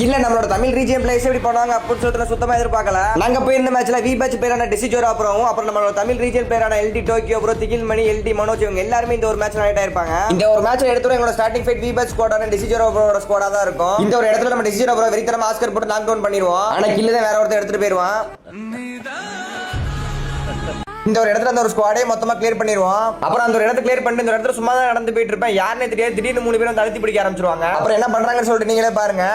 இல்ல நம்மளோட Tamil region place எப்படி பண்ணுவாங்க அப்படின்னு சொல்லிட்டு சுத்தமா எதிர்பார்க்கல. நாங்க போய் இந்த மேட்ச்ல வி பேட்ச் பேரான டிசிஜோரா அப்புறம் நம்மளோட தமிழ் ரீஜியன் பேரான எல்டி டோக்கியோ ப்ரோ திகில் மணி எல்டி மனோஜ் இவங்க எல்லாருமே இந்த ஒரு மேட்ச் ஆயிட்டா இருப்பாங்க. இந்த ஒரு மேட்ச் எடுத்து எங்களோட ஸ்டார்டிங் ஃபைட் வி பேட்ச் ஸ்குவாடான டிசிஜோரா ப்ரோட ஸ்குவாடா தான் இருக்கும். இந்த ஒரு இடத்துல நம்ம டிசிஜோரா ப்ரோ வெறித்தனமா ஆஸ்கர் போட்டு நாக் டவுன் பண்ணிடுவோம். ஆனா கில்ல தான் வேற ஒருத்தர் எடுத்துட்டு போயிருவான். இந்த ஒரு இடத்துல அந்த ஒரு ஸ்குவாடே மொத்தமா கிளியர் பண்ணிடுவோம். அப்புறம் அந்த ஒரு இடத்த கிளியர் பண்ணிட்டு இந்த இடத்துல சும்மா தான் நடந்து போயிட்டு இருப்பேன். யாருன்னே தெரியாது. திடீர்னு 3 பேரும் தடுத்து பிடிக்க ஆரம்பிச்சிருவாங்க. அப்புறம் என்ன பண்றாங்கன்னு சொல்லிட்டு நீங்களே பாருங்க.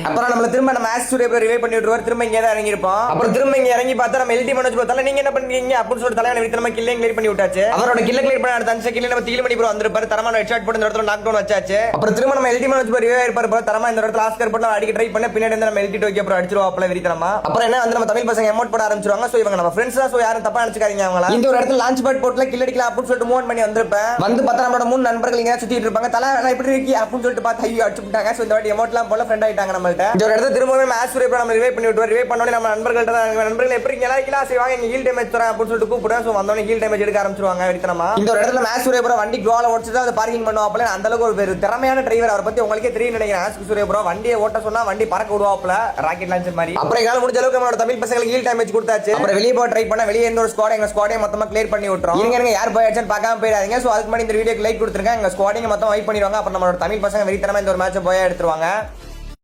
அப்புறம் நம்ம திரும்ப நம்ம ஆஸ் சூரிய ரிவைவ் பண்ணி விட்டுருவார். திரும்ப இங்கே தான் இறங்கி இருப்போம். அப்புறம் திரும்ப இங்க இறங்கி பார்த்தா நம்ம எல்டி மனோஜ் ப்ரோ நீங்க என்ன பண்றீங்க அப்படின்னு சொல்லிட்டு தலைவனை வித்தனமா கில்ல கிளியர் பண்ணி விட்டாச்சு. அவரோட கில்ல கிளியர் பண்ண அடுத்த 5 செகண்ட்ல நம்ம திகில் மணி ப்ரோ வந்திருப்பாரு. தரமான ஹெட் ஷாட் போட்டு இந்த இடத்துல நாக் டவுன் வச்சாச்சு. அப்புறம் திரும்ப நம்ம எல்டி மனோஜ் ப்ரோ ரிவைவ் இருப்பாரு. தரமா இந்த இடத்துல ஆஸ்கர் போட்டு அடிக்க ட்ரை பண்ண பின்னாடி நம்ம எல்டி டோக்கியோ ப்ரோ அடிச்சிருவாப்ல விரித்தனமா. அப்புறம் என்ன வந்து நம்ம தமிழ் பசங்க எமோட் போட ஆரம்பிச்சிருவாங்க. சோ இவங்க நம்ம ஃப்ரெண்ட்ஸ் தான். சோ யாரும் தப்பா நினைச்சுக்காதீங்க அவங்கள. இந்த ஒரு இடத்துல லான்ச் பேட் போட்டுல கில் அடிக்கலாம் அப்படின்னு சொல்லிட்டு மூவ் பண்ணி வந்திருப்பேன். வந்து பார்த்தா நம்மளோட 3 நண்பர்கள் இங்க சுத்திட்டு இருப்பாங்க. தலை இப்படி இருக்கி அப்படின்னு சொல்லிட்டு பார்த்து ஐயோ அடிச்சு விட்டாங்க. சோ இந்த வாட்டி எமோட்லாம் போல ஃப்ரெண்ட் ஆயிட்டாங்க நம்ம. இந்த ஒரு இடத்துல திரும்பவே மேட்ச் சூரிய நம்ம ரிவைவ் பண்ணி விட்டுருவோம். ரிவைவ் பண்ணோட நம்ம நண்பர்கள் எப்படி நல்லா செய்வாங்க. இங்க ஹீல் டேமேஜ் தரேன் அப்படின்னு சொல்லிட்டு கூப்பிடுறேன். சோ வந்தோடனே ஹீல் டேமேஜ் எடுக்க ஆரம்பிச்சிருவாங்க வெறித்தனமா. இந்த ஒரு இடத்துல மேட்ச் சூரிய ப்ரோ வண்டி கோல ஓடிச்சு அதை பார்க்கிங் பண்ணுவாப்ல. அந்த அளவுக்கு ஒரு திறமையான டிரைவர். அவரை பத்தி உங்களுக்கே தெரியும் நினைக்கிறேன். மேட்ச் சூரிய ப்ரோ வண்டியை ஓட்ட சொன்னா வண்டி பறக்க விடுவாப்ல ராக்கெட் லான்ச்சர் மாதிரி. அப்புறம் எங்களால முடிஞ்ச அளவுக்கு நம்மளோட தமிழ் பசங்களுக்கு ஹீல் டேமேஜ் கொடுத்தாச்சு. அப்புறம் வெளியே போய் ட்ரை பண்ண வெளியே இந்த ஒரு ஸ்குவாட் எங்க ஸ்குவாடே மொத்தமா கிளியர் பண்ணி விட்டுறோம். நீங்க யார் போயாச்சுன்னு பார்க்காம போயிடாதீங்க. சோ அதுக்கு முன்னாடி இந்த வீடியோக்கு லைக் கொடுத்துருங்க. எங்க ஸ்குவாடிங்க மொத்தம் வைப் பண்ணிடுவாங்க. அப்புறம் நம்மளோட தமிழ் பசங்க வெறித்தனமா இந்த ஒரு மேட்ச் போயா எடுத்துருவாங்க.